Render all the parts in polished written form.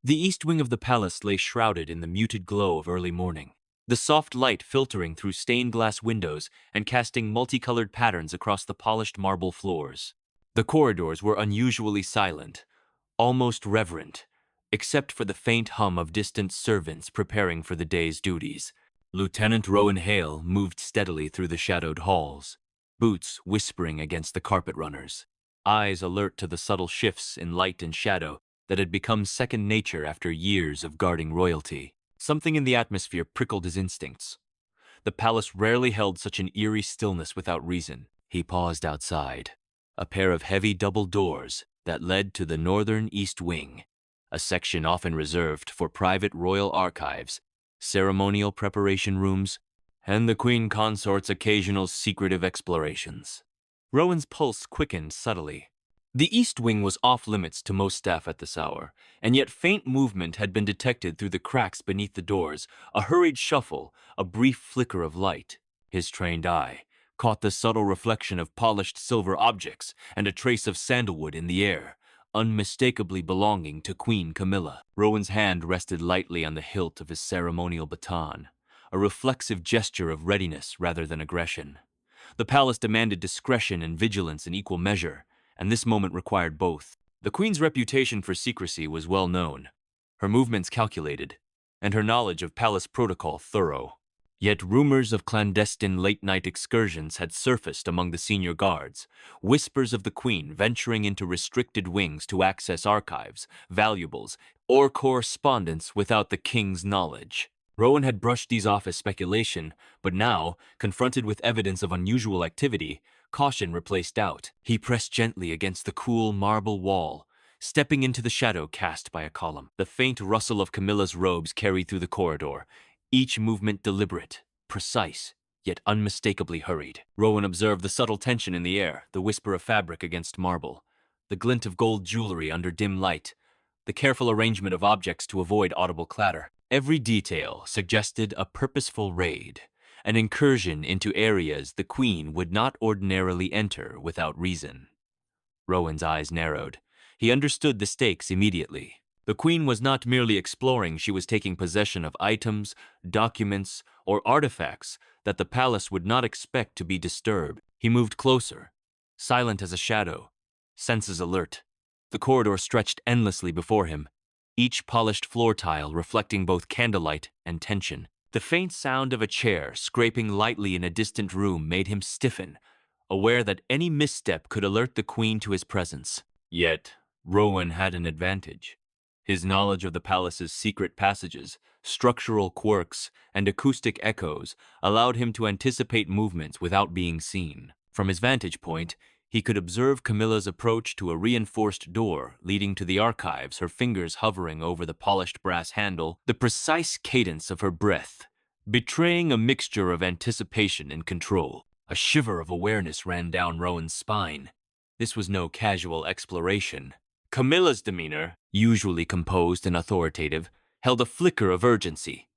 The east wing of the palace lay shrouded in the muted glow of early morning, the soft light filtering through stained glass windows and casting multicolored patterns across the polished marble floors. The corridors were unusually silent, almost reverent, except for the faint hum of distant servants preparing for the day's duties. Lieutenant Rowan Hale moved steadily through the shadowed halls, boots whispering against the carpet runners, eyes alert to the subtle shifts in light and shadow that had become second nature after years of guarding royalty. Something in the atmosphere prickled his instincts. The palace rarely held such an eerie stillness without reason. He paused outside. A pair of heavy double doors that led to the northern east wing, a section often reserved for private royal archives, ceremonial preparation rooms, and the queen consort's occasional secretive explorations. Rowan's pulse quickened subtly. The east wing was off-limits to most staff at this hour, and yet faint movement had been detected through the cracks beneath the doors, a hurried shuffle, a brief flicker of light. His trained eye caught the subtle reflection of polished silver objects and a trace of sandalwood in the air, unmistakably belonging to Queen Camilla. Rowan's hand rested lightly on the hilt of his ceremonial baton, a reflexive gesture of readiness rather than aggression. The palace demanded discretion and vigilance in equal measure, and this moment required both. The queen's reputation for secrecy was well known, her movements calculated, and her knowledge of palace protocol thorough. Yet rumors of clandestine late-night excursions had surfaced among the senior guards, whispers of the queen venturing into restricted wings to access archives, valuables, or correspondence without the king's knowledge. Rowan had brushed these off as speculation, but now, confronted with evidence of unusual activity, caution replaced doubt. He pressed gently against the cool marble wall, stepping into the shadow cast by a column. The faint rustle of Camilla's robes carried through the corridor, each movement deliberate, precise, yet unmistakably hurried. Rowan observed the subtle tension in the air, the whisper of fabric against marble, the glint of gold jewelry under dim light, the careful arrangement of objects to avoid audible clatter. Every detail suggested a purposeful raid, an incursion into areas the queen would not ordinarily enter without reason. Rowan's eyes narrowed. He understood the stakes immediately. The queen was not merely exploring, she was taking possession of items, documents, or artifacts that the palace would not expect to be disturbed. He moved closer, silent as a shadow, senses alert. The corridor stretched endlessly before him, each polished floor tile reflecting both candlelight and tension. The faint sound of a chair scraping lightly in a distant room made him stiffen, aware that any misstep could alert the queen to his presence. Yet, Rowan had an advantage. His knowledge of the palace's secret passages, structural quirks, and acoustic echoes allowed him to anticipate movements without being seen. From his vantage point, he could observe Camilla's approach to a reinforced door leading to the archives, her fingers hovering over the polished brass handle, the precise cadence of her breath, betraying a mixture of anticipation and control. A shiver of awareness ran down Rowan's spine. This was no casual exploration. Camilla's demeanor, usually composed and authoritative, held a flicker of urgency,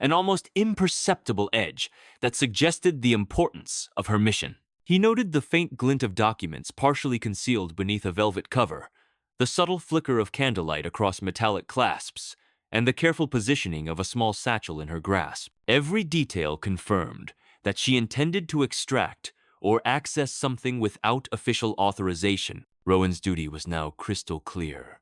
an almost imperceptible edge that suggested the importance of her mission. He noted the faint glint of documents partially concealed beneath a velvet cover, the subtle flicker of candlelight across metallic clasps, and the careful positioning of a small satchel in her grasp. Every detail confirmed that she intended to extract or access something without official authorization. Rowan's duty was now crystal clear.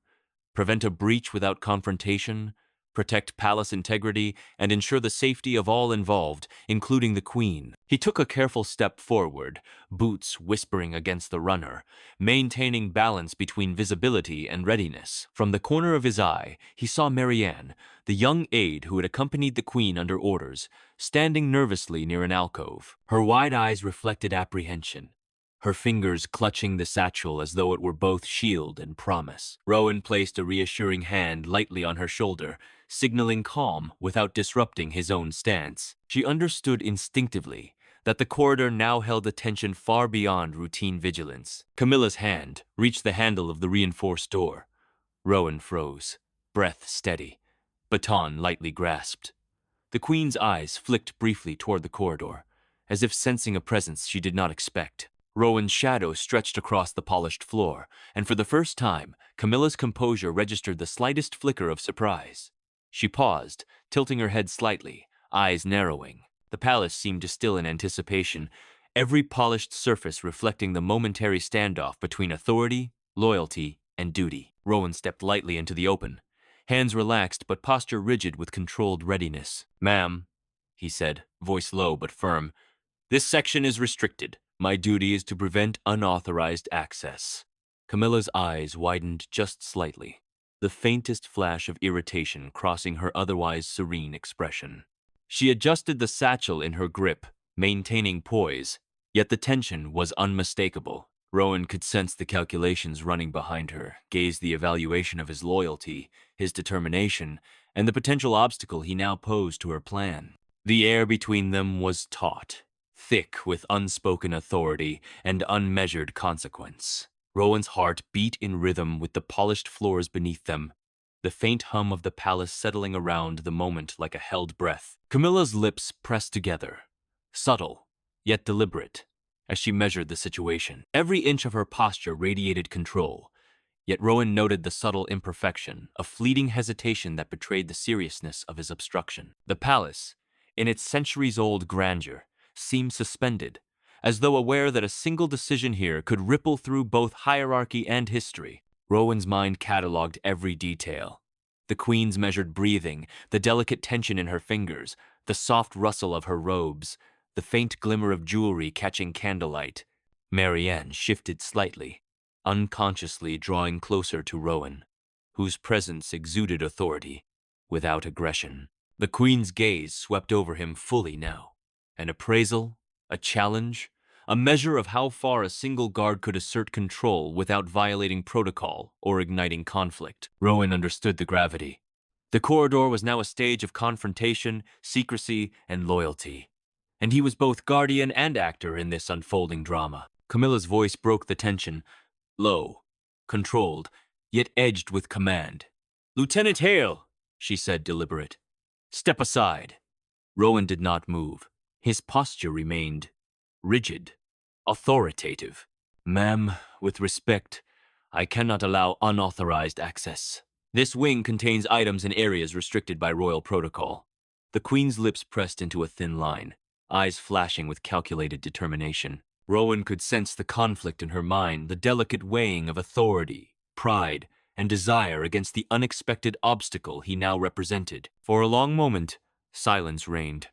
Prevent a breach without confrontation, protect palace integrity, and ensure the safety of all involved, including the queen. He took a careful step forward, boots whispering against the runner, maintaining balance between visibility and readiness. From the corner of his eye, he saw Marianne, the young aide who had accompanied the queen under orders, standing nervously near an alcove. Her wide eyes reflected apprehension, her fingers clutching the satchel as though it were both shield and promise. Rowan placed a reassuring hand lightly on her shoulder, signaling calm without disrupting his own stance. She understood instinctively that the corridor now held attention far beyond routine vigilance. Camilla's hand reached the handle of the reinforced door. Rowan froze, breath steady, baton lightly grasped. The queen's eyes flicked briefly toward the corridor, as if sensing a presence she did not expect. Rowan's shadow stretched across the polished floor, and for the first time, Camilla's composure registered the slightest flicker of surprise. She paused, tilting her head slightly, eyes narrowing. The palace seemed to still in anticipation, every polished surface reflecting the momentary standoff between authority, loyalty, and duty. Rowan stepped lightly into the open, hands relaxed but posture rigid with controlled readiness. "Ma'am," he said, voice low but firm, "this section is restricted. My duty is to prevent unauthorized access." Camilla's eyes widened just slightly, the faintest flash of irritation crossing her otherwise serene expression. She adjusted the satchel in her grip, maintaining poise, yet the tension was unmistakable. Rowan could sense the calculations running behind her, gaze the evaluation of his loyalty, his determination, and the potential obstacle he now posed to her plan. The air between them was taut, thick with unspoken authority and unmeasured consequence. Rowan's heart beat in rhythm with the polished floors beneath them, the faint hum of the palace settling around the moment like a held breath. Camilla's lips pressed together, subtle, yet deliberate, as she measured the situation. Every inch of her posture radiated control, yet Rowan noted the subtle imperfection, a fleeting hesitation that betrayed the seriousness of his obstruction. The palace, in its centuries-old grandeur, seemed suspended, as though aware that a single decision here could ripple through both hierarchy and history. Rowan's mind catalogued every detail. The queen's measured breathing, the delicate tension in her fingers, the soft rustle of her robes, the faint glimmer of jewelry catching candlelight. Marianne shifted slightly, unconsciously drawing closer to Rowan, whose presence exuded authority, without aggression. The queen's gaze swept over him fully now. An appraisal, a challenge, a measure of how far a single guard could assert control without violating protocol or igniting conflict. Rowan understood the gravity. The corridor was now a stage of confrontation, secrecy, and loyalty, and he was both guardian and actor in this unfolding drama. Camilla's voice broke the tension, low, controlled, yet edged with command. "Lieutenant Hale," she said, deliberate. "Step aside." Rowan did not move. His posture remained rigid, authoritative. "Ma'am, with respect, I cannot allow unauthorized access. This wing contains items in areas restricted by royal protocol." The queen's lips pressed into a thin line, eyes flashing with calculated determination. Rowan could sense the conflict in her mind, the delicate weighing of authority, pride, and desire against the unexpected obstacle he now represented. For a long moment, silence reigned.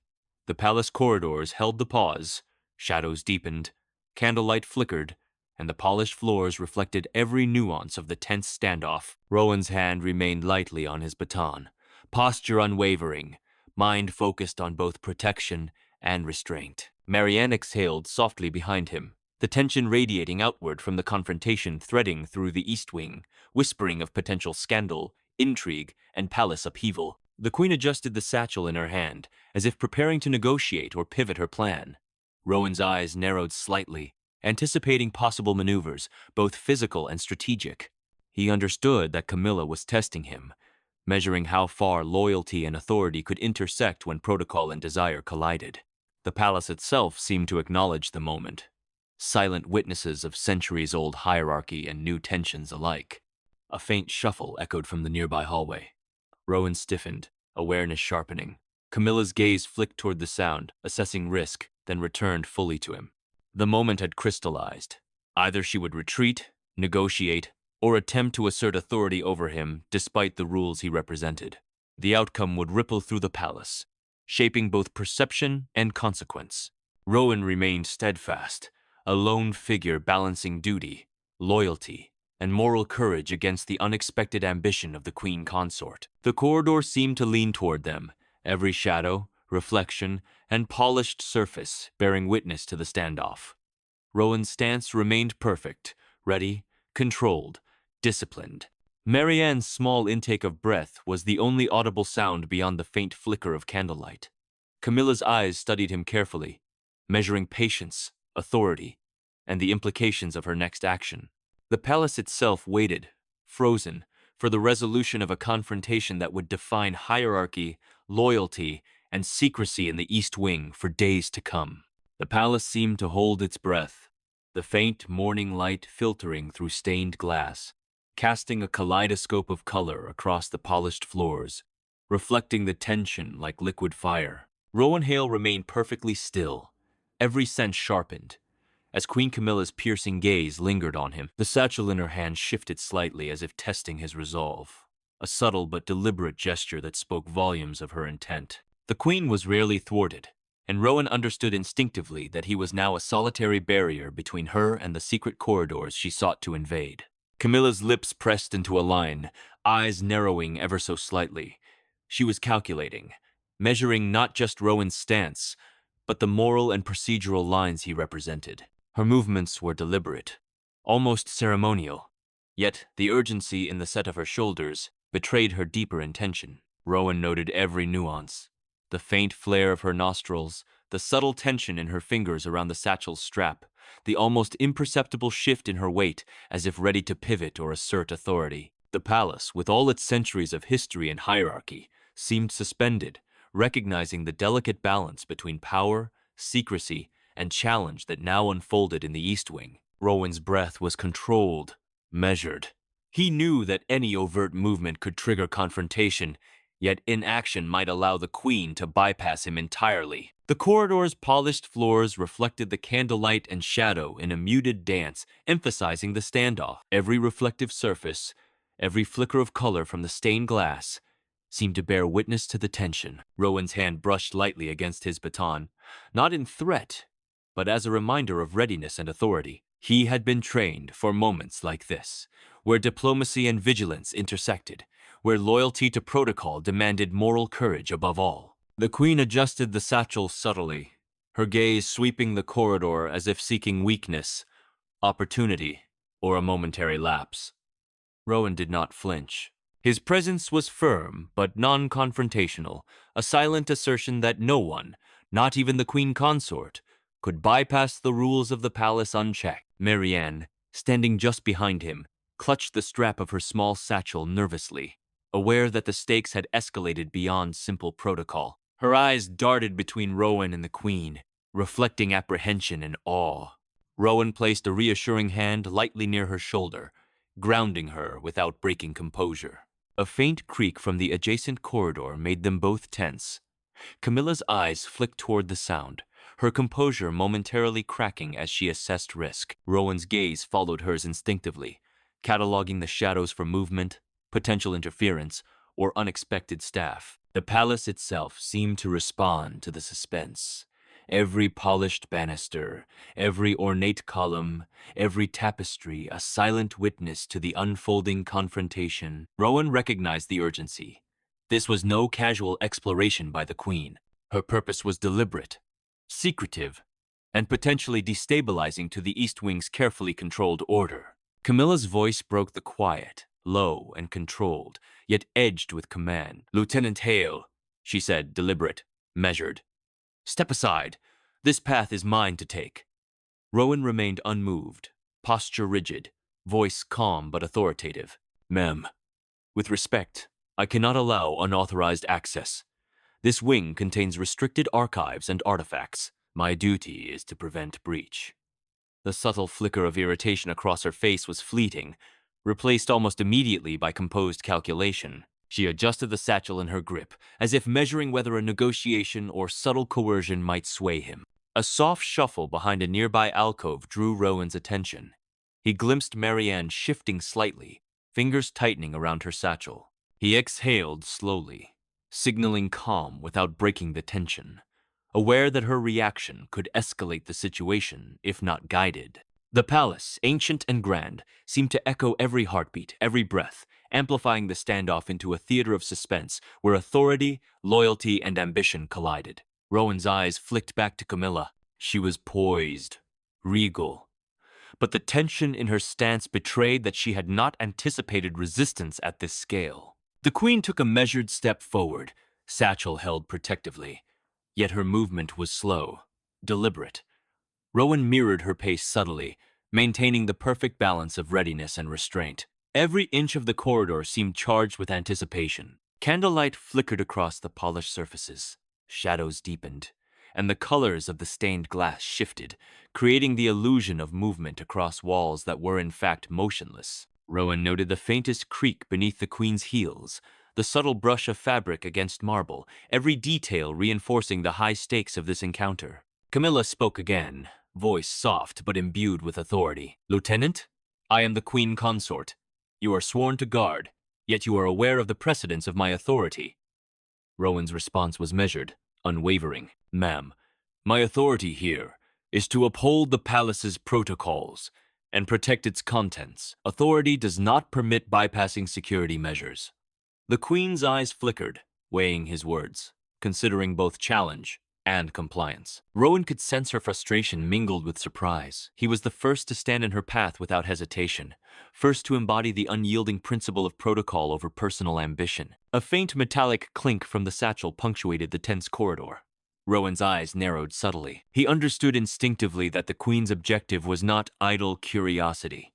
The palace corridors held the pause, shadows deepened, candlelight flickered, and the polished floors reflected every nuance of the tense standoff. Rowan's hand remained lightly on his baton, posture unwavering, mind focused on both protection and restraint. Marianne exhaled softly behind him, the tension radiating outward from the confrontation threading through the east wing, whispering of potential scandal, intrigue, and palace upheaval. The queen adjusted the satchel in her hand, as if preparing to negotiate or pivot her plan. Rowan's eyes narrowed slightly, anticipating possible maneuvers, both physical and strategic. He understood that Camilla was testing him, measuring how far loyalty and authority could intersect when protocol and desire collided. The palace itself seemed to acknowledge the moment, silent witnesses of centuries-old hierarchy and new tensions alike. A faint shuffle echoed from the nearby hallway. Rowan stiffened, awareness sharpening. Camilla's gaze flicked toward the sound, assessing risk, then returned fully to him. The moment had crystallized. Either she would retreat, negotiate, or attempt to assert authority over him despite the rules he represented. The outcome would ripple through the palace, shaping both perception and consequence. Rowan remained steadfast, a lone figure balancing duty, loyalty, and moral courage against the unexpected ambition of the queen consort. The corridor seemed to lean toward them, every shadow, reflection, and polished surface bearing witness to the standoff. Rowan's stance remained perfect, ready, controlled, disciplined. Marianne's small intake of breath was the only audible sound beyond the faint flicker of candlelight. Camilla's eyes studied him carefully, measuring patience, authority, and the implications of her next action. The palace itself waited, frozen, for the resolution of a confrontation that would define hierarchy, loyalty, and secrecy in the East Wing for days to come. The palace seemed to hold its breath, the faint morning light filtering through stained glass, casting a kaleidoscope of color across the polished floors, reflecting the tension like liquid fire. Rowan Hale remained perfectly still, every sense sharpened, as Queen Camilla's piercing gaze lingered on him. The satchel in her hand shifted slightly as if testing his resolve, a subtle but deliberate gesture that spoke volumes of her intent. The Queen was rarely thwarted, and Rowan understood instinctively that he was now a solitary barrier between her and the secret corridors she sought to invade. Camilla's lips pressed into a line, eyes narrowing ever so slightly. She was calculating, measuring not just Rowan's stance, but the moral and procedural lines he represented. Her movements were deliberate, almost ceremonial, yet the urgency in the set of her shoulders betrayed her deeper intention. Rowan noted every nuance, the faint flare of her nostrils, the subtle tension in her fingers around the satchel's strap, the almost imperceptible shift in her weight as if ready to pivot or assert authority. The palace, with all its centuries of history and hierarchy, seemed suspended, recognizing the delicate balance between power, secrecy, and challenge that now unfolded in the East Wing. Rowan's breath was controlled, measured. He knew that any overt movement could trigger confrontation, yet inaction might allow the Queen to bypass him entirely. The corridor's polished floors reflected the candlelight and shadow in a muted dance, emphasizing the standoff. Every reflective surface, every flicker of color from the stained glass, seemed to bear witness to the tension. Rowan's hand brushed lightly against his baton, not in threat, but as a reminder of readiness and authority. He had been trained for moments like this, where diplomacy and vigilance intersected, where loyalty to protocol demanded moral courage above all. The Queen adjusted the satchel subtly, her gaze sweeping the corridor as if seeking weakness, opportunity, or a momentary lapse. Rowan did not flinch. His presence was firm but non-confrontational, a silent assertion that no one, not even the Queen Consort, could bypass the rules of the palace unchecked. Marianne, standing just behind him, clutched the strap of her small satchel nervously, aware that the stakes had escalated beyond simple protocol. Her eyes darted between Rowan and the Queen, reflecting apprehension and awe. Rowan placed a reassuring hand lightly near her shoulder, grounding her without breaking composure. A faint creak from the adjacent corridor made them both tense. Camilla's eyes flicked toward the sound, her composure momentarily cracking as she assessed risk. Rowan's gaze followed hers instinctively, cataloging the shadows for movement, potential interference, or unexpected staff. The palace itself seemed to respond to the suspense. Every polished banister, every ornate column, every tapestry a silent witness to the unfolding confrontation. Rowan recognized the urgency. This was no casual exploration by the Queen. Her purpose was deliberate, secretive, and potentially destabilizing to the East Wing's carefully controlled order. Camilla's voice broke the quiet, low and controlled, yet edged with command. "Lieutenant Hale," she said, deliberate, measured. "Step aside. This path is mine to take." Rowan remained unmoved, posture rigid, voice calm but authoritative. "Ma'am, with respect, I cannot allow unauthorized access. This wing contains restricted archives and artifacts. My duty is to prevent breach." The subtle flicker of irritation across her face was fleeting, replaced almost immediately by composed calculation. She adjusted the satchel in her grip, as if measuring whether a negotiation or subtle coercion might sway him. A soft shuffle behind a nearby alcove drew Rowan's attention. He glimpsed Marianne shifting slightly, fingers tightening around her satchel. He exhaled slowly, signaling calm without breaking the tension, aware that her reaction could escalate the situation if not guided. The palace, ancient and grand, seemed to echo every heartbeat, every breath, amplifying the standoff into a theater of suspense where authority, loyalty, and ambition collided. Rowan's eyes flicked back to Camilla. She was poised, regal, but the tension in her stance betrayed that she had not anticipated resistance at this scale. The Queen took a measured step forward, satchel held protectively, yet her movement was slow, deliberate. Rowan mirrored her pace subtly, maintaining the perfect balance of readiness and restraint. Every inch of the corridor seemed charged with anticipation. Candlelight flickered across the polished surfaces. Shadows deepened, and the colors of the stained glass shifted, creating the illusion of movement across walls that were in fact motionless. Rowan noted the faintest creak beneath the queen's heels, the subtle brush of fabric against marble, every detail reinforcing the high stakes of this encounter. Camilla spoke again, voice soft but imbued with authority. "Lieutenant, I am the queen consort. You are sworn to guard, yet you are aware of the precedence of my authority." Rowan's response was measured, unwavering. "Ma'am, my authority here is to uphold the palace's protocols and protect its contents. Authority does not permit bypassing security measures." The queen's eyes flickered, weighing his words, considering both challenge and compliance. Rowan could sense her frustration mingled with surprise. He was the first to stand in her path without hesitation, first to embody the unyielding principle of protocol over personal ambition. A faint metallic clink from the satchel punctuated the tense corridor. Rowan's eyes narrowed subtly. He understood instinctively that the queen's objective was not idle curiosity.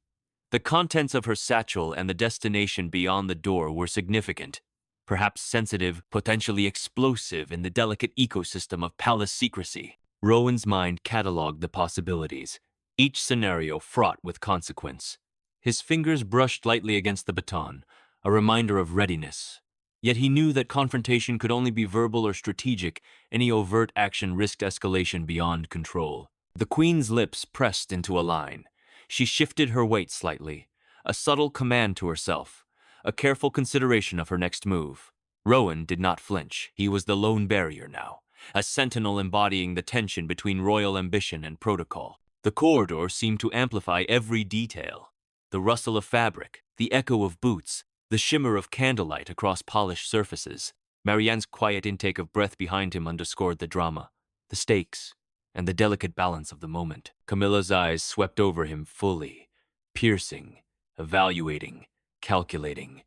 The contents of her satchel and the destination beyond the door were significant, perhaps sensitive, potentially explosive in the delicate ecosystem of palace secrecy. Rowan's mind catalogued the possibilities, each scenario fraught with consequence. His fingers brushed lightly against the baton, a reminder of readiness. Yet he knew that confrontation could only be verbal or strategic. Any overt action risked escalation beyond control. The queen's lips pressed into a line. She shifted her weight slightly, a subtle command to herself, a careful consideration of her next move. Rowan did not flinch. He was the lone barrier now, a sentinel embodying the tension between royal ambition and protocol. The corridor seemed to amplify every detail. The rustle of fabric, the echo of boots, the shimmer of candlelight across polished surfaces. Marianne's quiet intake of breath behind him underscored the drama, the stakes, and the delicate balance of the moment. Camilla's eyes swept over him fully, piercing, evaluating, calculating.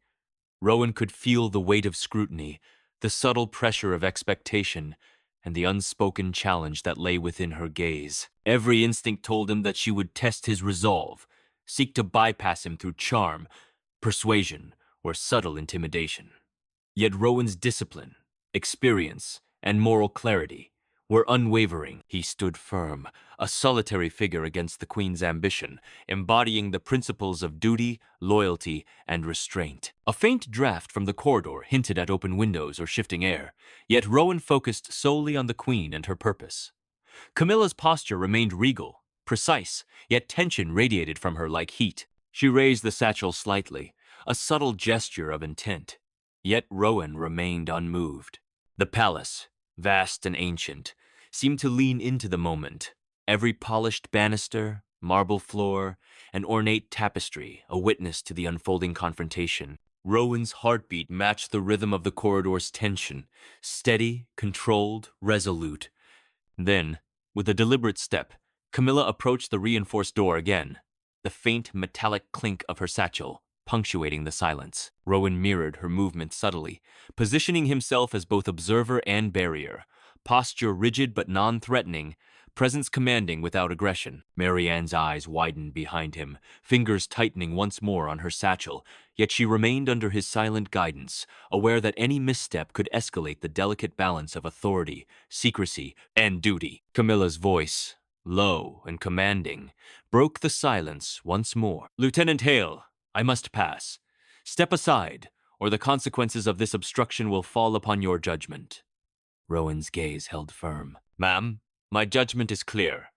Rowan could feel the weight of scrutiny, the subtle pressure of expectation, and the unspoken challenge that lay within her gaze. Every instinct told him that she would test his resolve, seek to bypass him through charm, persuasion, or subtle intimidation. Yet Rowan's discipline, experience, and moral clarity were unwavering. He stood firm, a solitary figure against the queen's ambition, embodying the principles of duty, loyalty, and restraint. A faint draft from the corridor hinted at open windows or shifting air, yet Rowan focused solely on the queen and her purpose. Camilla's posture remained regal, precise, yet tension radiated from her like heat. She raised the satchel slightly, a subtle gesture of intent. Yet Rowan remained unmoved. The palace, vast and ancient, seemed to lean into the moment. Every polished banister, marble floor, and ornate tapestry a witness to the unfolding confrontation. Rowan's heartbeat matched the rhythm of the corridor's tension, steady, controlled, resolute. Then, with a deliberate step, Camilla approached the reinforced door again, the faint metallic clink of her satchel punctuating the silence. Rowan mirrored her movement subtly, positioning himself as both observer and barrier, posture rigid but non-threatening, presence commanding without aggression. Marianne's eyes widened behind him, fingers tightening once more on her satchel, yet she remained under his silent guidance, aware that any misstep could escalate the delicate balance of authority, secrecy, and duty. Camilla's voice, low and commanding, broke the silence once more. "Lieutenant Hale, I must pass. Step aside, or the consequences of this obstruction will fall upon your judgment." Rowan's gaze held firm. "Ma'am, my judgment is clear.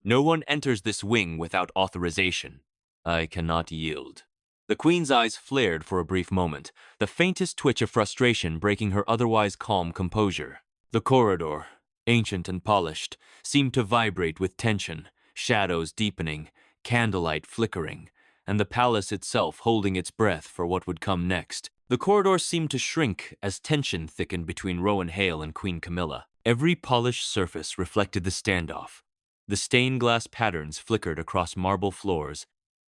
No one enters this wing without authorization. I cannot yield." The queen's eyes flared for a brief moment, the faintest twitch of frustration breaking her otherwise calm composure. The corridor, ancient and polished, seemed to vibrate with tension, shadows deepening, candlelight flickering, and the palace itself holding its breath for what would come next. The corridor seemed to shrink as tension thickened between Rowan Hale and Queen Camilla. Every polished surface reflected the standoff. The stained glass patterns flickered across marble floors,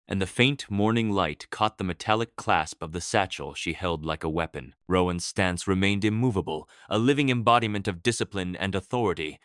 and the faint morning light caught the metallic clasp of the satchel she held like a weapon. Rowan's stance remained immovable, a living embodiment of discipline and authority,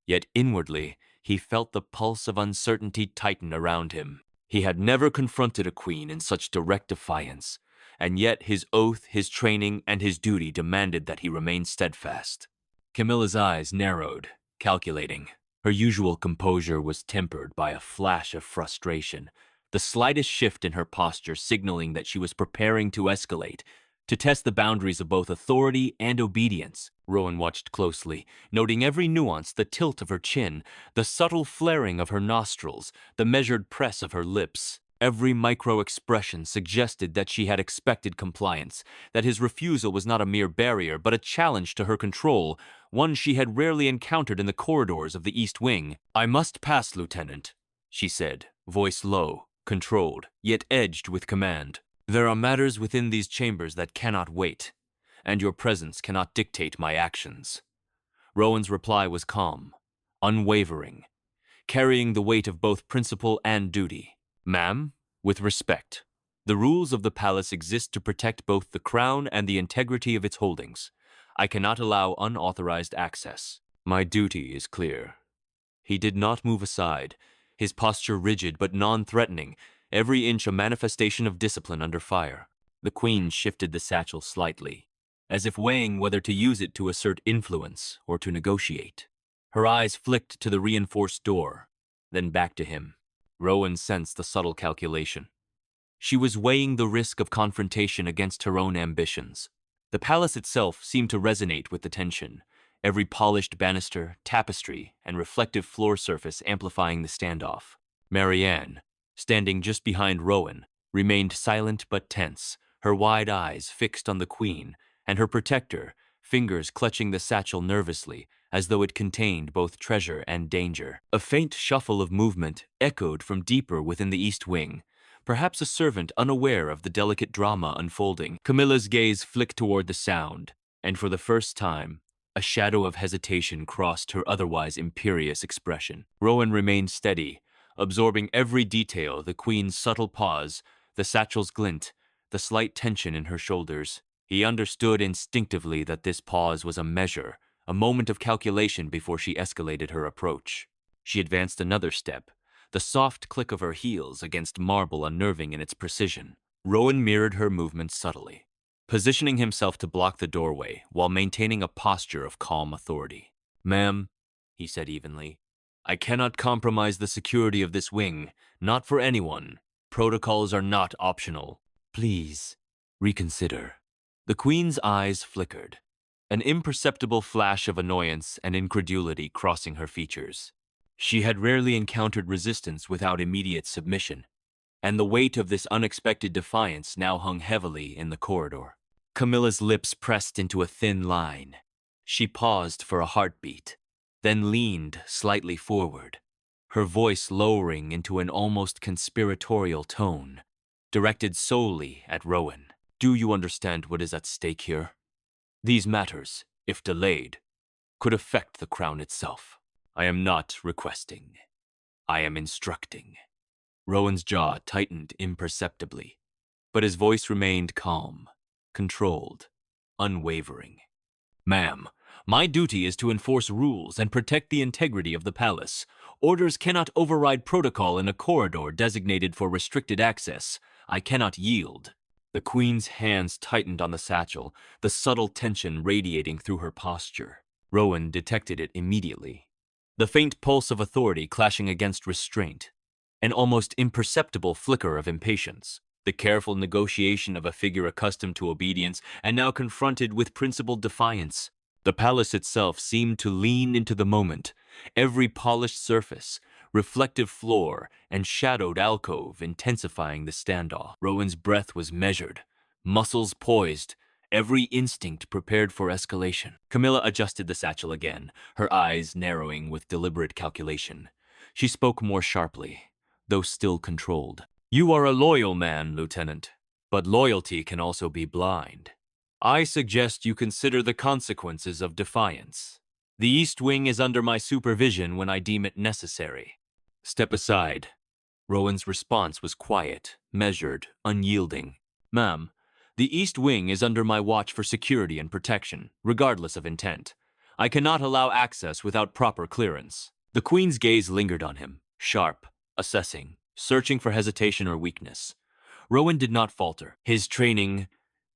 yet inwardly he felt the pulse of uncertainty tighten around him. He had never confronted a queen in such direct defiance, and yet his oath, his training, and his duty demanded that he remain steadfast. Camilla's eyes narrowed, calculating. Her usual composure was tempered by a flash of frustration, the slightest shift in her posture signaling that she was preparing to escalate, to test the boundaries of both authority and obedience. Rowan watched closely, noting every nuance, the tilt of her chin, the subtle flaring of her nostrils, the measured press of her lips. Every micro-expression suggested that she had expected compliance, that his refusal was not a mere barrier but a challenge to her control, one she had rarely encountered in the corridors of the East Wing. "I must pass, Lieutenant," she said, voice low, controlled, yet edged with command. "There are matters within these chambers that cannot wait, and your presence cannot dictate my actions." Rowan's reply was calm, unwavering, carrying the weight of both principle and duty. "Ma'am, with respect, the rules of the palace exist to protect both the crown and the integrity of its holdings. I cannot allow unauthorized access. My duty is clear." He did not move aside, his posture rigid but non-threatening, every inch a manifestation of discipline under fire. The Queen shifted the satchel slightly, as if weighing whether to use it to assert influence or to negotiate. Her eyes flicked to the reinforced door, then back to him. Rowan sensed the subtle calculation. She was weighing the risk of confrontation against her own ambitions. The palace itself seemed to resonate with the tension, every polished banister, tapestry, and reflective floor surface amplifying the standoff. Marianne, standing just behind Rowan, remained silent but tense, her wide eyes fixed on the Queen, and her protector, fingers clutching the satchel nervously, as though it contained both treasure and danger. A faint shuffle of movement echoed from deeper within the East Wing, perhaps a servant unaware of the delicate drama unfolding. Camilla's gaze flicked toward the sound, and for the first time, a shadow of hesitation crossed her otherwise imperious expression. Rowan remained steady, absorbing every detail, the Queen's subtle pause, the satchel's glint, the slight tension in her shoulders. He understood instinctively that this pause was a measure, a moment of calculation before she escalated her approach. She advanced another step, the soft click of her heels against marble unnerving in its precision. Rowan mirrored her movements subtly, positioning himself to block the doorway while maintaining a posture of calm authority. "Ma'am," he said evenly, "I cannot compromise the security of this wing, not for anyone. Protocols are not optional. Please, reconsider." The Queen's eyes flickered, an imperceptible flash of annoyance and incredulity crossing her features. She had rarely encountered resistance without immediate submission, and the weight of this unexpected defiance now hung heavily in the corridor. Camilla's lips pressed into a thin line. She paused for a heartbeat, then leaned slightly forward, her voice lowering into an almost conspiratorial tone, directed solely at Rowan. "Do you understand what is at stake here? These matters, if delayed, could affect the crown itself. I am not requesting. I am instructing." Rowan's jaw tightened imperceptibly, but his voice remained calm, controlled, unwavering. "Ma'am, my duty is to enforce rules and protect the integrity of the palace. Orders cannot override protocol in a corridor designated for restricted access. I cannot yield." The Queen's hands tightened on the satchel, the subtle tension radiating through her posture. Rowan detected it immediately. The faint pulse of authority clashing against restraint, an almost imperceptible flicker of impatience, the careful negotiation of a figure accustomed to obedience and now confronted with principled defiance. The palace itself seemed to lean into the moment, every polished surface, reflective floor, and shadowed alcove intensifying the standoff. Rowan's breath was measured, muscles poised, every instinct prepared for escalation. Camilla adjusted the satchel again, her eyes narrowing with deliberate calculation. She spoke more sharply, though still controlled. "You are a loyal man, Lieutenant, but loyalty can also be blind. I suggest you consider the consequences of defiance. The East Wing is under my supervision when I deem it necessary." "Step aside." Rowan's response was quiet, measured, unyielding. "Ma'am, the East Wing is under my watch for security and protection, regardless of intent. I cannot allow access without proper clearance." The Queen's gaze lingered on him, sharp, assessing, searching for hesitation or weakness. Rowan did not falter. His training,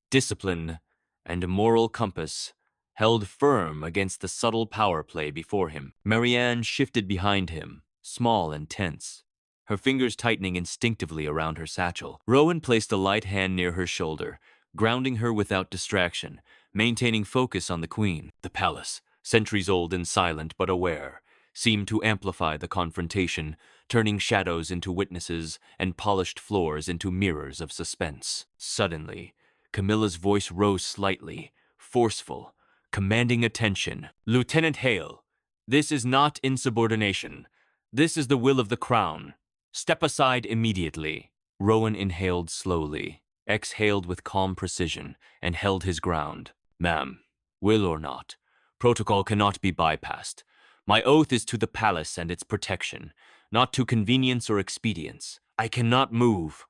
discipline, and moral compass held firm against the subtle power play before him. Marianne shifted behind him, small and tense, her fingers tightening instinctively around her satchel. Rowan placed a light hand near her shoulder, grounding her without distraction, maintaining focus on the queen. The palace, centuries old and silent but aware, seemed to amplify the confrontation, turning shadows into witnesses and polished floors into mirrors of suspense. Suddenly, Camilla's voice rose slightly, forceful, commanding attention. "Lieutenant Hale, this is not insubordination. This is the will of the crown. Step aside immediately." Rowan inhaled slowly, exhaled with calm precision, and held his ground. "Ma'am, will or not, protocol cannot be bypassed. My oath is to the palace and its protection, not to convenience or expedience. I cannot move."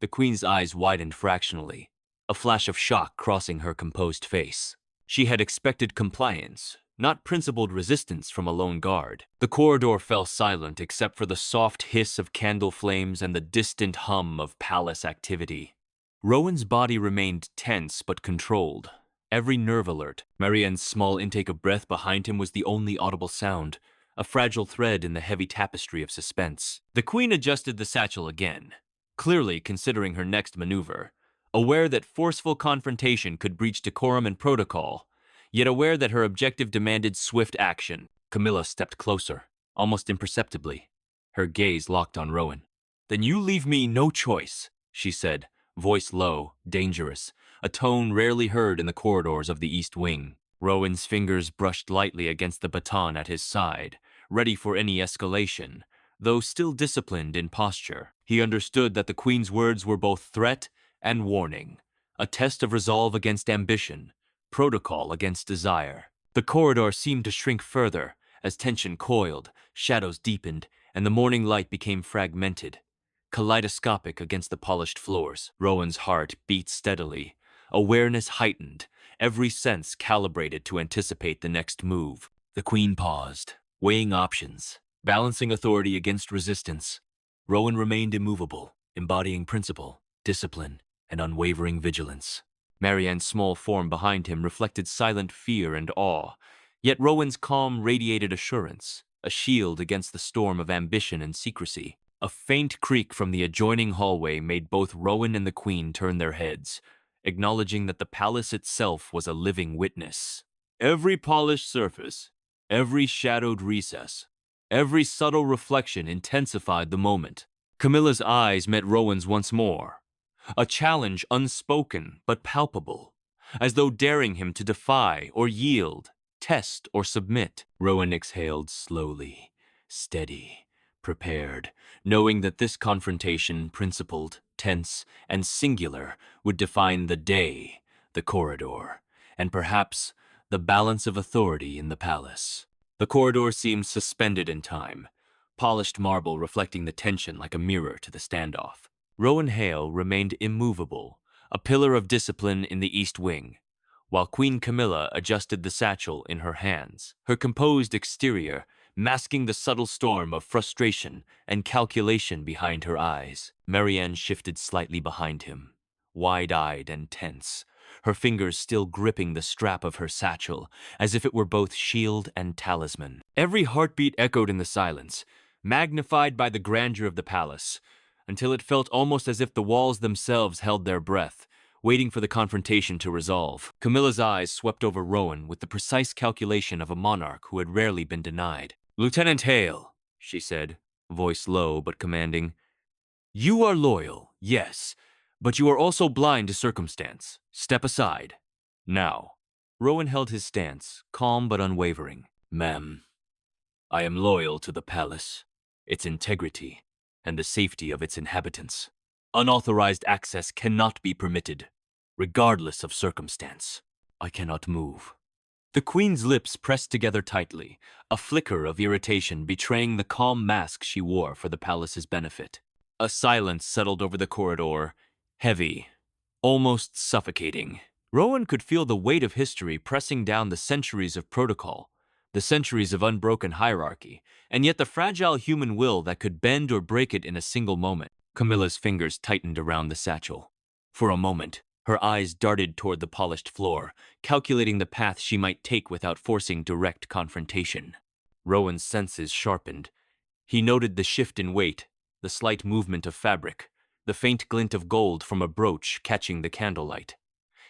The queen's eyes widened fractionally, a flash of shock crossing her composed face. She had expected compliance, not principled resistance from a lone guard. The corridor fell silent except for the soft hiss of candle flames and the distant hum of palace activity. Rowan's body remained tense but controlled, every nerve alert. Marianne's small intake of breath behind him was the only audible sound, a fragile thread in the heavy tapestry of suspense. The queen adjusted the satchel again, clearly considering her next maneuver, aware that forceful confrontation could breach decorum and protocol, yet aware that her objective demanded swift action. Camilla stepped closer, almost imperceptibly, her gaze locked on Rowan. "Then you leave me no choice," she said, voice low, dangerous, a tone rarely heard in the corridors of the East Wing. Rowan's fingers brushed lightly against the baton at his side, ready for any escalation, though still disciplined in posture. He understood that the queen's words were both threat and warning, a test of resolve against ambition, protocol against desire. The corridor seemed to shrink further as tension coiled, shadows deepened, and the morning light became fragmented, kaleidoscopic against the polished floors. Rowan's heart beat steadily, awareness heightened, every sense calibrated to anticipate the next move. The queen paused, weighing options, balancing authority against resistance. Rowan remained immovable, embodying principle, discipline, and unwavering vigilance. Marianne's small form behind him reflected silent fear and awe, yet Rowan's calm radiated assurance, a shield against the storm of ambition and secrecy. A faint creak from the adjoining hallway made both Rowan and the queen turn their heads, acknowledging that the palace itself was a living witness. Every polished surface, every shadowed recess, every subtle reflection intensified the moment. Camilla's eyes met Rowan's once more, a challenge unspoken but palpable, as though daring him to defy or yield, test or submit. Rowan exhaled slowly, steady, prepared, knowing that this confrontation, principled, tense, and singular, would define the day, the corridor, and perhaps the balance of authority in the palace. The corridor seemed suspended in time, polished marble reflecting the tension like a mirror to the standoff. Rowan Hale remained immovable, a pillar of discipline in the East Wing, while Queen Camilla adjusted the satchel in her hands, her composed exterior masking the subtle storm of frustration and calculation behind her eyes. Marianne shifted slightly behind him, wide-eyed and tense, her fingers still gripping the strap of her satchel, as if it were both shield and talisman. Every heartbeat echoed in the silence, magnified by the grandeur of the palace, until it felt almost as if the walls themselves held their breath, waiting for the confrontation to resolve. Camilla's eyes swept over Rowan with the precise calculation of a monarch who had rarely been denied. "Lieutenant Hale," she said, voice low but commanding, "you are loyal, yes, but you are also blind to circumstance. Step aside. Now." Rowan held his stance, calm but unwavering. "Ma'am, I am loyal to the palace, its integrity, and the safety of its inhabitants. Unauthorized access cannot be permitted, regardless of circumstance. I cannot move." The queen's lips pressed together tightly, a flicker of irritation betraying the calm mask she wore for the palace's benefit. A silence settled over the corridor, heavy, almost suffocating. Rowan could feel the weight of history pressing down the centuries of protocol, the centuries of unbroken hierarchy, and yet the fragile human will that could bend or break it in a single moment. Camilla's fingers tightened around the satchel. For a moment, Her eyes darted toward the polished floor, calculating the path she might take without forcing direct confrontation. Rowan's senses sharpened. He noted the shift in weight, the slight movement of fabric, the faint glint of gold from a brooch catching the candlelight.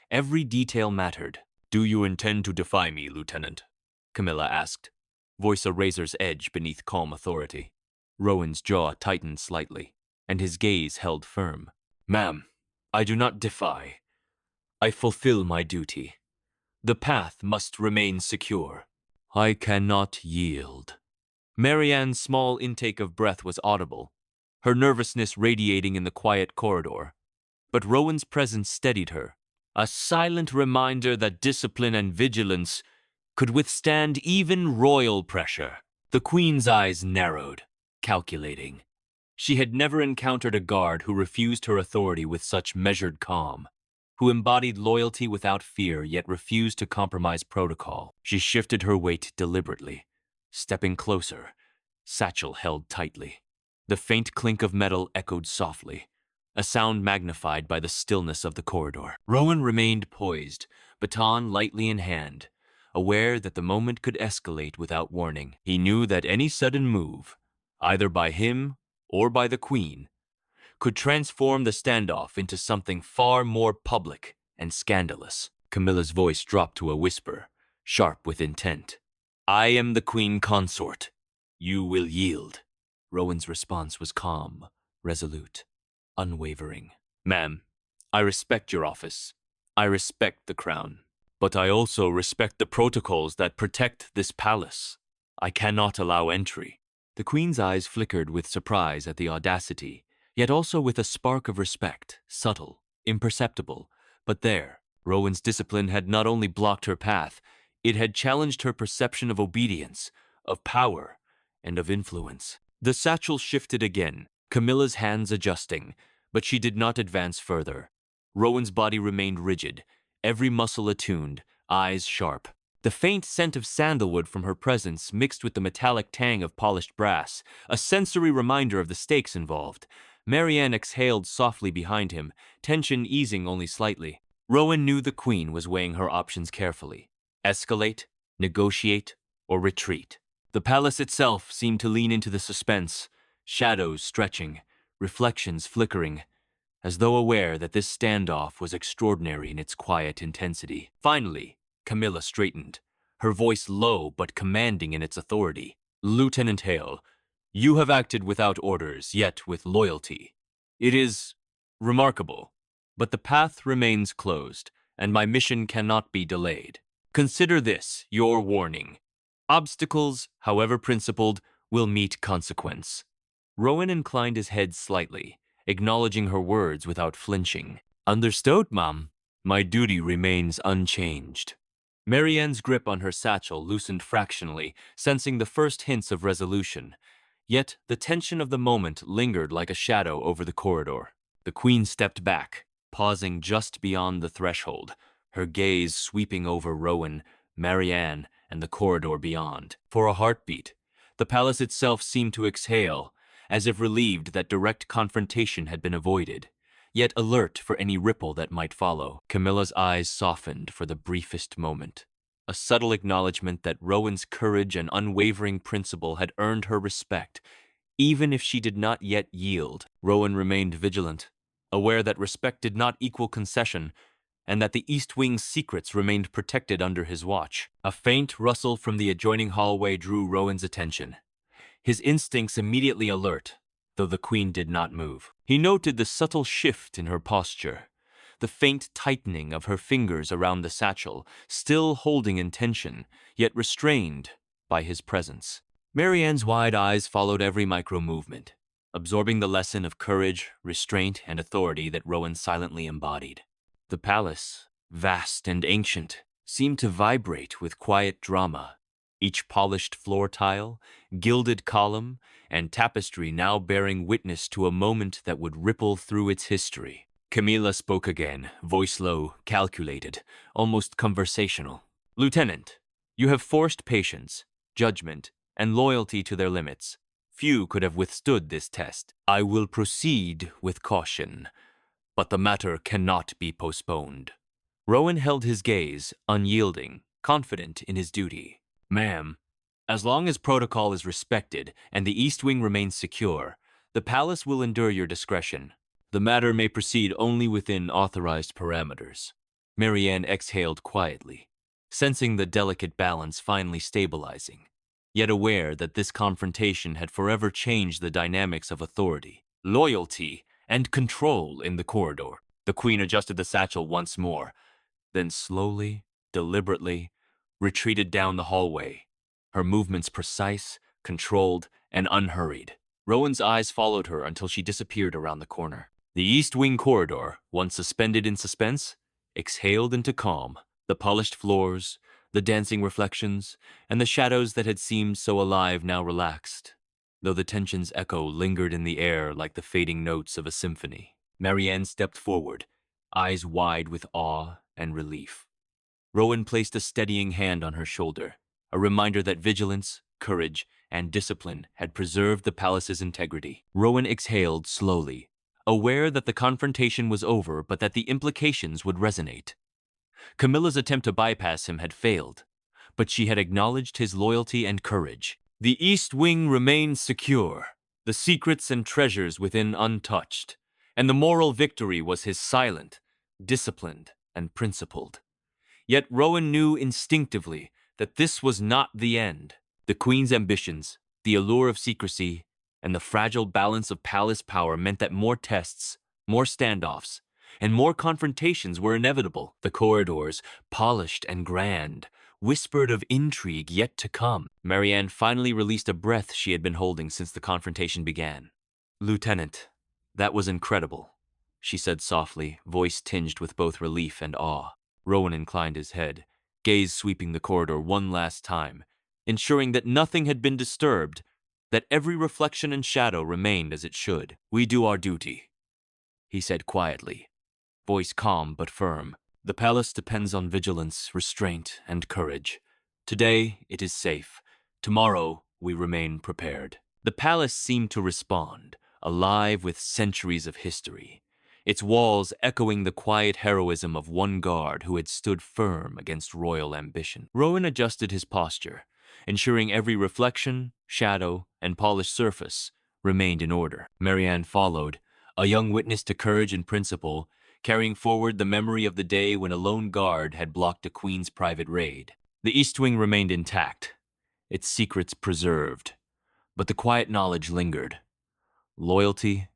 Every detail mattered. "Do you intend to defy me, Lieutenant?" Camilla asked, voice a razor's edge beneath calm authority. Rowan's jaw tightened slightly, and his gaze held firm. "Ma'am, I do not defy. I fulfill my duty. The path must remain secure. I cannot yield." Marianne's small intake of breath was audible, her nervousness radiating in the quiet corridor. But Rowan's presence steadied her, a silent reminder that discipline and vigilance could withstand even royal pressure. The Queen's eyes narrowed, calculating. She had never encountered a guard who refused her authority with such measured calm, who embodied loyalty without fear yet refused to compromise protocol. She shifted her weight deliberately, stepping closer, satchel held tightly. The faint clink of metal echoed softly, a sound magnified by the stillness of the corridor. Rowan remained poised, baton lightly in hand, aware that the moment could escalate without warning. He knew that any sudden move, either by him or by the Queen, could transform the standoff into something far more public and scandalous. Camilla's voice dropped to a whisper, sharp with intent. "I am the Queen Consort. You will yield." Rowan's response was calm, resolute, unwavering. "Ma'am, I respect your office. I respect the crown. But I also respect the protocols that protect this palace. I cannot allow entry." The Queen's eyes flickered with surprise at the audacity, yet also with a spark of respect, subtle, imperceptible, but there. Rowan's discipline had not only blocked her path, it had challenged her perception of obedience, of power, and of influence. The satchel shifted again, Camilla's hands adjusting, but she did not advance further. Rowan's body remained rigid, every muscle attuned, eyes sharp. The faint scent of sandalwood from her presence mixed with the metallic tang of polished brass, a sensory reminder of the stakes involved. Marianne exhaled softly behind him, tension easing only slightly. Rowan knew the Queen was weighing her options carefully. Escalate, negotiate, or retreat. The palace itself seemed to lean into the suspense, shadows stretching, reflections flickering, as though aware that this standoff was extraordinary in its quiet intensity. Finally, Camilla straightened, her voice low but commanding in its authority. "Lieutenant Hale, you have acted without orders, yet with loyalty. It is remarkable, but the path remains closed, and my mission cannot be delayed. Consider this your warning. Obstacles, however principled, will meet consequence." Rowan inclined his head slightly, acknowledging her words without flinching. "Understood, ma'am. My duty remains unchanged." Marianne's grip on her satchel loosened fractionally, sensing the first hints of resolution. Yet the tension of the moment lingered like a shadow over the corridor. The Queen stepped back, pausing just beyond the threshold, her gaze sweeping over Rowan, Marianne, and the corridor beyond. For a heartbeat, the palace itself seemed to exhale, as if relieved that direct confrontation had been avoided, yet alert for any ripple that might follow. Camilla's eyes softened for the briefest moment, a subtle acknowledgement that Rowan's courage and unwavering principle had earned her respect, even if she did not yet yield. Rowan remained vigilant, aware that respect did not equal concession, and that the East Wing's secrets remained protected under his watch. A faint rustle from the adjoining hallway drew Rowan's attention, his instincts immediately alert, though the Queen did not move. He noted the subtle shift in her posture, the faint tightening of her fingers around the satchel, still holding in tension, yet restrained by his presence. Marianne's wide eyes followed every micro-movement, absorbing the lesson of courage, restraint, and authority that Rowan silently embodied. The palace, vast and ancient, seemed to vibrate with quiet drama, each polished floor tile, gilded column, and tapestry now bearing witness to a moment that would ripple through its history. Camilla spoke again, voice low, calculated, almost conversational. "Lieutenant, you have forced patience, judgment, and loyalty to their limits. Few could have withstood this test. I will proceed with caution, but the matter cannot be postponed. Rowan held his gaze, unyielding, confident in his duty. Ma'am, as long as protocol is respected and the East Wing remains secure, the palace will endure your discretion. The matter may proceed only within authorized parameters. Marianne exhaled quietly, sensing the delicate balance finally stabilizing, yet aware that this confrontation had forever changed the dynamics of authority, loyalty, and control in the corridor. The queen adjusted the satchel once more, then slowly, deliberately, retreated down the hallway, her movements precise, controlled, and unhurried. Rowan's eyes followed her until she disappeared around the corner. The East Wing corridor, once suspended in suspense, exhaled into calm. The polished floors, the dancing reflections, and the shadows that had seemed so alive now relaxed, though the tension's echo lingered in the air like the fading notes of a symphony. Marianne stepped forward, eyes wide with awe and relief. Rowan placed a steadying hand on her shoulder, a reminder that vigilance, courage, and discipline had preserved the palace's integrity. Rowan exhaled slowly, aware that the confrontation was over but that the implications would resonate. Camilla's attempt to bypass him had failed, but she had acknowledged his loyalty and courage. The East Wing remained secure, the secrets and treasures within untouched, and the moral victory was his silent, disciplined, and principled. Yet Rowan knew instinctively that this was not the end. The Queen's ambitions, the allure of secrecy, and the fragile balance of palace power meant that more tests, more standoffs, and more confrontations were inevitable. The corridors, polished and grand, whispered of intrigue yet to come. Marianne finally released a breath she had been holding since the confrontation began. "Lieutenant, that was incredible," she said softly, voice tinged with both relief and awe. Rowan inclined his head, gaze sweeping the corridor one last time, ensuring that nothing had been disturbed, that every reflection and shadow remained as it should. "We do our duty," he said quietly, voice calm but firm. "The palace depends on vigilance, restraint, and courage. Today it is safe. Tomorrow we remain prepared." The palace seemed to respond, alive with centuries of history, its walls echoing the quiet heroism of one guard who had stood firm against royal ambition. Rowan adjusted his posture, ensuring every reflection, shadow, and polished surface remained in order. Marianne followed, a young witness to courage and principle, carrying forward the memory of the day when a lone guard had blocked a queen's private raid. The East Wing remained intact, its secrets preserved, but the quiet knowledge lingered. Loyalty,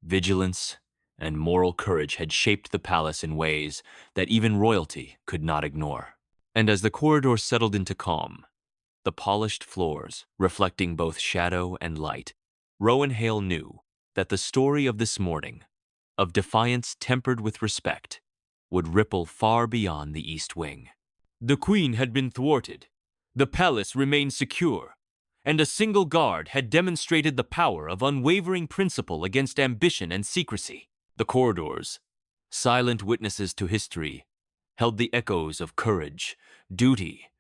vigilance, and moral courage had shaped the palace in ways that even royalty could not ignore. And as the corridor settled into calm, the polished floors reflecting both shadow and light, Rowan Hale knew that the story of this morning, of defiance tempered with respect, would ripple far beyond the East Wing. The Queen had been thwarted, the palace remained secure, and a single guard had demonstrated the power of unwavering principle against ambition and secrecy. The corridors, silent witnesses to history, held the echoes of courage, duty,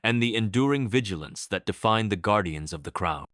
and the enduring vigilance that defined the guardians of the crown.